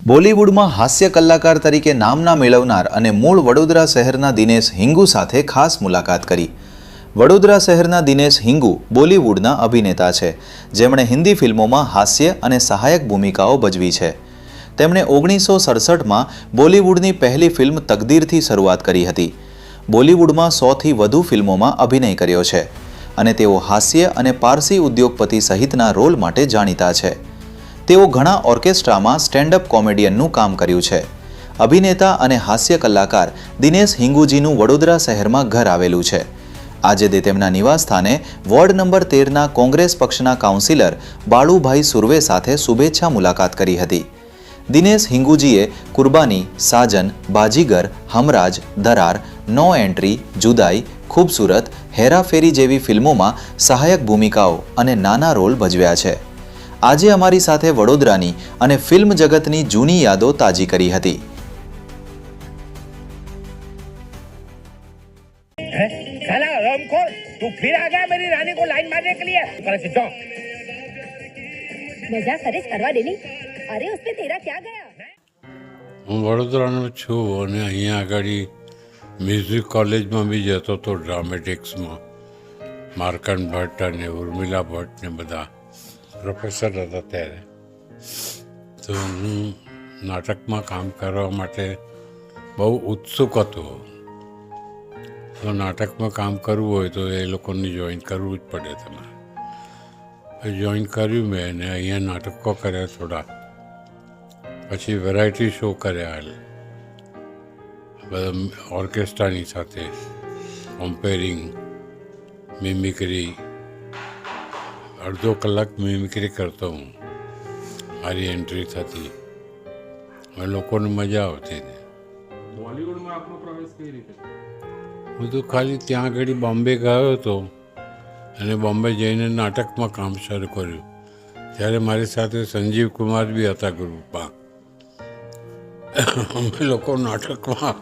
બોલિવૂડમાં હાસ્ય કલાકાર તરીકે નામના મેળવનાર અને મૂળ વડોદરા શહેરના દિનેશ હિંગુ સાથે ખાસ મુલાકાત કરી। વડોદરા શહેરના દિનેશ હિંગુ બોલિવૂડના અભિનેતા છે, જેમણે હિન્દી ફિલ્મોમાં હાસ્ય અને સહાયક ભૂમિકાઓ ભજવી છે। તેમણે 1967માં બોલિવૂડની પહેલી ફિલ્મ તકદીરથી શરૂઆત કરી હતી। બોલિવૂડમાં 100થી વધુ ફિલ્મોમાં અભિનય કર્યો છે અને તેઓ હાસ્ય અને પારસી ઉદ્યોગપતિ સહિતના રોલ માટે જાણીતા છે। તેઓ ઘણા ઓર્કેસ્ટ્રામાં સ્ટેન્ડ-અપ કોમેડિયનનું કામ કર્યું છે। અભિનેતા અને હાસ્ય કલાકાર દિનેશ હિંગુજીનું વડોદરા શહેરમાં ઘર આવેલું છે। આજે તે તેમના નિવાસસ્થાને વોર્ડ નંબર 13ના કોંગ્રેસ પક્ષના કાઉન્સિલર બાળુભાઈ સુર્વે સાથે શુભેચ્છા મુલાકાત કરી હતી। દિનેશ હિંગુજીએ કુરબાની, સાજન, બાજીગર, હમરાજ, દરાર, નો એન્ટ્રી, જુદાઈ, ખૂબસૂરત, હેરાફેરી જેવી ફિલ્મોમાં સહાયક ભૂમિકાઓ અને નાના રોલ ભજવ્યા છે। આજે અમારી સાથે વડોદરાની અને ફિલ્મ જગતની જૂની યાદો તાજી કરી હતી। साला हरामखोर, तू फिर आ गया मेरी रानी को लाइन मारने के लिए। जाओ। मजाक खरीज करवा डेली। अरे उसमें तेरा क्या गया? હું વડોદરાનો છું અને અહીંયા આગળ મ્યુઝિક કોલેજમાં બી જતો હતો, ડ્રામેટિક્સમાં। માર્કંડ ભટ્ટ અને ઉર્મિલા ભટ્ટ ને બધા પ્રોફેસર હતા ત્યારે। તો હું નાટકમાં કામ કરવા માટે બહુ ઉત્સુક હતો। તો નાટકમાં કામ કરવું હોય તો એ લોકોને જોઈન કરવું જ પડે તમારે। જોઈન કર્યું મેં અને અહીંયા નાટકો કર્યા થોડા, પછી વેરાયટી શો કર્યા બધા ઓર્કેસ્ટ્રાની સાથે, કોમ્પેરિંગ, મિમિક્રી। અડધો કલાક મિમિક્રી કરતો હું, મારી એન્ટ્રી થતી, લોકોને મજા આવતી હતી। બોલિવૂડમાં આપનો પ્રવેશ કઈ રીતે? હું તો ખાલી ત્યાં આગળ બોમ્બે ગયો હતો અને બોમ્બે જઈને નાટકમાં કામ શરૂ કર્યું। ત્યારે મારી સાથે સંજીવ કુમાર બી હતા ગ્રુપમાં। અમે લોકો નાટકમાં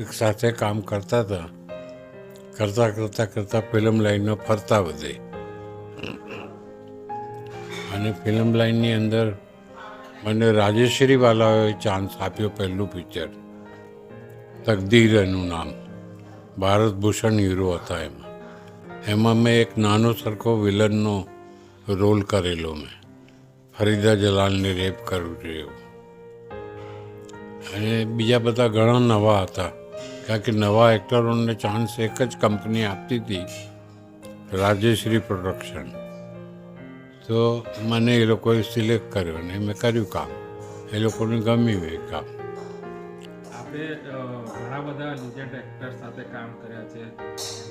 એક સાથે કામ કરતા હતા। કરતાં ફિલ્મ લાઈનમાં ફરતા વધે અને ફિલ્મ લાઈનની અંદર મને રાજેશ્રી વાલાઓએ ચાન્સ આપ્યો। પહેલું પિક્ચર તકદીર એનું નામ, ભારત ભૂષણ હીરો હતા એમાં મેં એક નાનો સરખો વિલનનો રોલ કરેલો। મેં ફરીદા જલાલને રેપ કરું છું એવું, અને બીજા બધા ઘણા નવા હતા, કારણ કે નવા એક્ટરોને ચાન્સ એક જ કંપની આપતી હતી, રાજેશ્રી પ્રોડક્શન। તો મને એ લોકોએ સિલેક્ટ કર્યો અને મેં કર્યું કામ, એ લોકોને ગમ્યું એ કામ। આપણે ઘણા બધા લીજેન્ડ એક્ટર સાથે કામ કર્યા છે,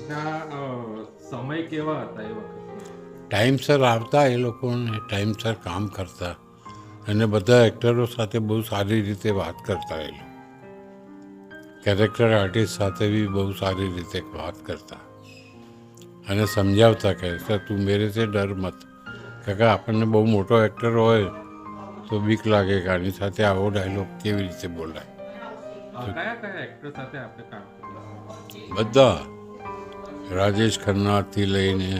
એના સમય કેવા હતા એ વખત? ટાઈમસર આવતા એ લોકોને, ટાઈમસર કામ કરતા અને બધા એક્ટરો સાથે બહુ સારી રીતે વાત કરતા। એ લોકો કેરેક્ટર આર્ટિસ્ટ સાથે બી બહુ સારી રીતે વાત કરતા અને સમજાવતા કે સર તું મેરે સે ડર મત, કારણ કે આપણને બહુ મોટો એક્ટર હોય તો બીક લાગે કે આની સાથે આવો ડાયલોગ કેવી રીતે બોલાય। કયા કયા એક્ટર સાથે આપણે કામ કર્યું? બધા, રાજેશ ખન્નાથી લઈને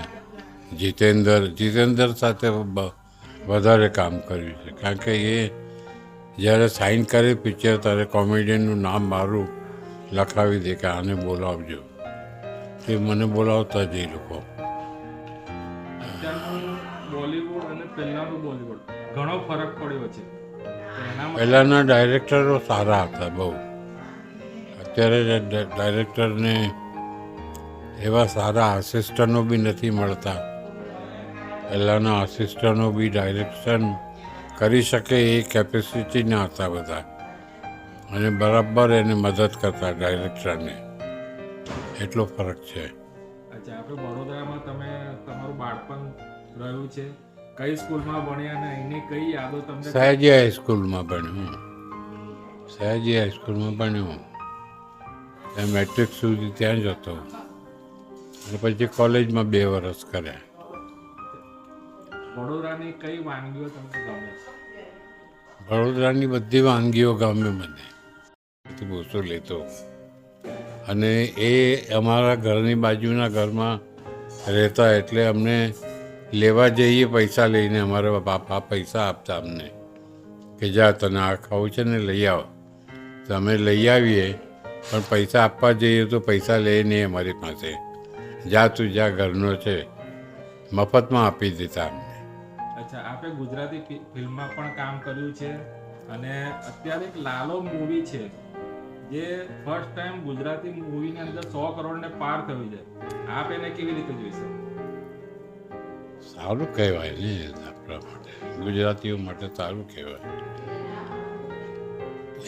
જીતેન્દર સાથે વધારે કામ કર્યું છે, કારણ કે એ જ્યારે સાઇન કરે પિક્ચર ત્યારે કોમેડિયનનું નામ મારું લખાવી દે કે આને બોલાવજો, તે મને બોલાવતા જ એ લોકો। અત્યારનું બોલિવૂડ અને પહેલાંનું બોલિવૂડ ઘણો ફરક પડ્યો છે, પહેલાંના ડાયરેક્ટરો સારા હતા બહુ, અત્યારે ડાયરેક્ટરને એવા સારા આસિસ્ટન્ટો બી નથી મળતા। પહેલાંના આસિસ્ટન્ટો બી ડાયરેક્શન કરી શકે એ કેપેસિટીના હતા બધા, અને બરાબર એને મદદ કરતા ડાયરેક્ટરને, એટલો ફરક છે। અચ્છા, આપણે વડોદરામાં તમે તમારું બાળપણ રહ્યું છે, કઈ સ્કૂલમાં ભણ્યા અને એની કઈ યાદો તમને? સયાજી હાઈસ્કૂલમાં ભણ્યું, સયાજી હાઈસ્કૂલમાં ભણ્યું, મેટ્રિક સુધી ત્યાં જ હતો અને પછી કોલેજમાં 2 વર્ષ કર્યા। વડોદરાની કઈ વાનગીઓ તમને ગમે છે? વડોદરાની બધી વાનગીઓ ગમે મને, બોસો લેતો, અને એ અમારા ઘરની બાજુના ઘરમાં રહેતા એટલે અમને લેવા જઈએ પૈસા લઈને, અમારા બાપા પૈસા આપતા અમને, કે જા તને આ ખાવું છે ને લઈ આવો. તો અમે લઈ આવીએ, પણ પૈસા આપવા જઈએ તો પૈસા લે નહીં અમારી પાસે. જા તું જા, ઘરનો છે, મફતમાં આપી દેતા અમને. અચ્છા, આપે ગુજરાતી ફિલ્મમાં પણ કામ કર્યું છે અને અત્યારે એક લાલો મૂવી છે જે ફર્સ્ટ ટાઈમ ગુજરાતી મૂવીની અંદર 100 કરોડને પાર થયું છે. આપ એને કેવી રીતે જોઈ શકો? સારું કહેવાય ને આપણા માટે, ગુજરાતીઓ માટે સારું કહેવાય.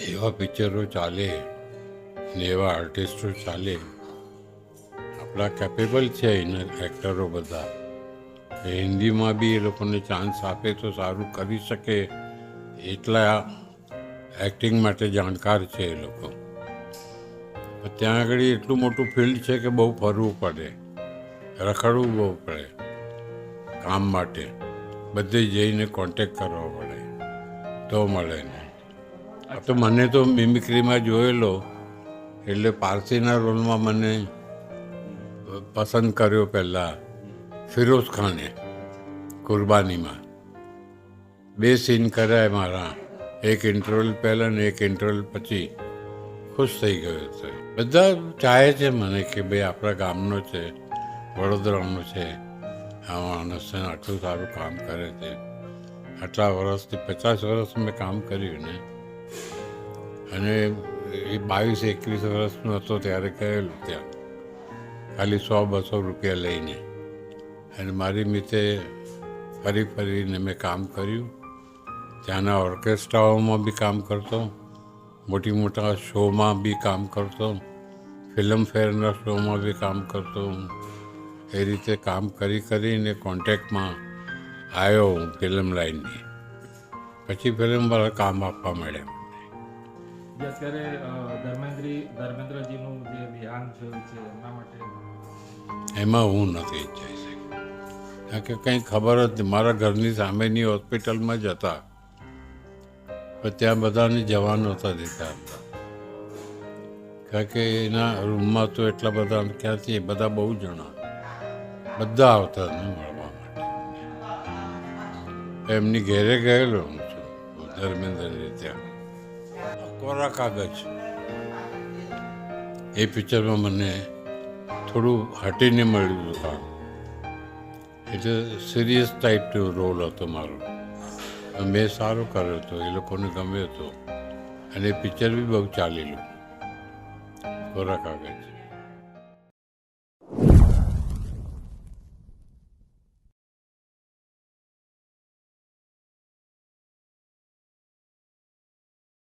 એવા પિક્ચરો ચાલે ને એવા આર્ટિસ્ટો ચાલે. આપણા કેપેબલ છે એના એક્ટરો બધા. હિન્દીમાં બી એ લોકોને ચાન્સ આપે તો સારું કરી શકે એટલા એક્ટિંગ માટે જાણકાર છે એ લોકો. પણ ત્યાં આગળ એટલું મોટું ફિલ્ડ છે કે બહુ ફરવું પડે, રખડવું બહુ પડે કામ માટે. બધે જઈને કોન્ટેક્ટ કરવો પડે તો મળે ને. તો મને તો મિમિક્રીમાં જોયેલો એટલે પારસીના રોલમાં મને પસંદ કર્યો પહેલાં ફિરોઝ ખાને કુરબાનીમાં. 2 સીન કર્યા મારા, એક ઇન્ટરવલ પહેલાં ને એક ઇન્ટરવલ પછી. ખુશ થઈ ગયો હતો. બધા ચાહે છે મને કે ભાઈ આપણા ગામનો છે, વડોદરાનો છે, આ માણસ છે, આટલું સારું કામ કરે છે. આટલા વર્ષથી 50 વર્ષ મેં કામ કર્યું ને, અને એ 22-21 વર્ષનો હતો ત્યારે ગયેલું ત્યાં, ખાલી 100-200 રૂપિયા લઈને. અને મારી રીતે ફરી ફરીને મેં કામ કર્યું. ત્યાંના ઓર્કેસ્ટ્રાઓમાં બી કામ કરતો, મોટા શોમાં બી કામ કરતો, ફિલ્મફેરના શોમાં બી કામ કરતો. એ રીતે કામ કરીને કોન્ટેક્ટમાં આવ્યો હું ફિલ્મ લાઈનની. પછી ફિલ્મવાળા કામ આપવા માંડ્યા. જે અત્યારે ધર્મેન્દ્રજીનું જે દેહાંત થયું છે એમના માટે એમાં હું નથી જઈ શક્યો, કારણ કે કંઈ ખબર જ નહીં. મારા ઘરની સામેની હોસ્પિટલમાં જ હતા, પણ ત્યાં બધાને જવા નહોતા દેતા હતા. કારણ કે એના રૂમમાં તો એટલા બધા ક્યાંથી, બધા બહુ જણા બધા આવતા ને મળવા માટે. એમની ઘેરે ગયેલો હું છું ધર્મેન્દ્રની ત્યાં. કોરા કાગજ એ પિક્ચરમાં મને થોડું હટીને મળ્યું કામ. એટલે સિરિયસ ટાઈપનો રોલ હતો મારો. મેં સારો કર્યો હતો, એ લોકોને ગમ્યો હતો, અને એ પિક્ચર બી બહુ ચાલેલું, કોરા કાગજ.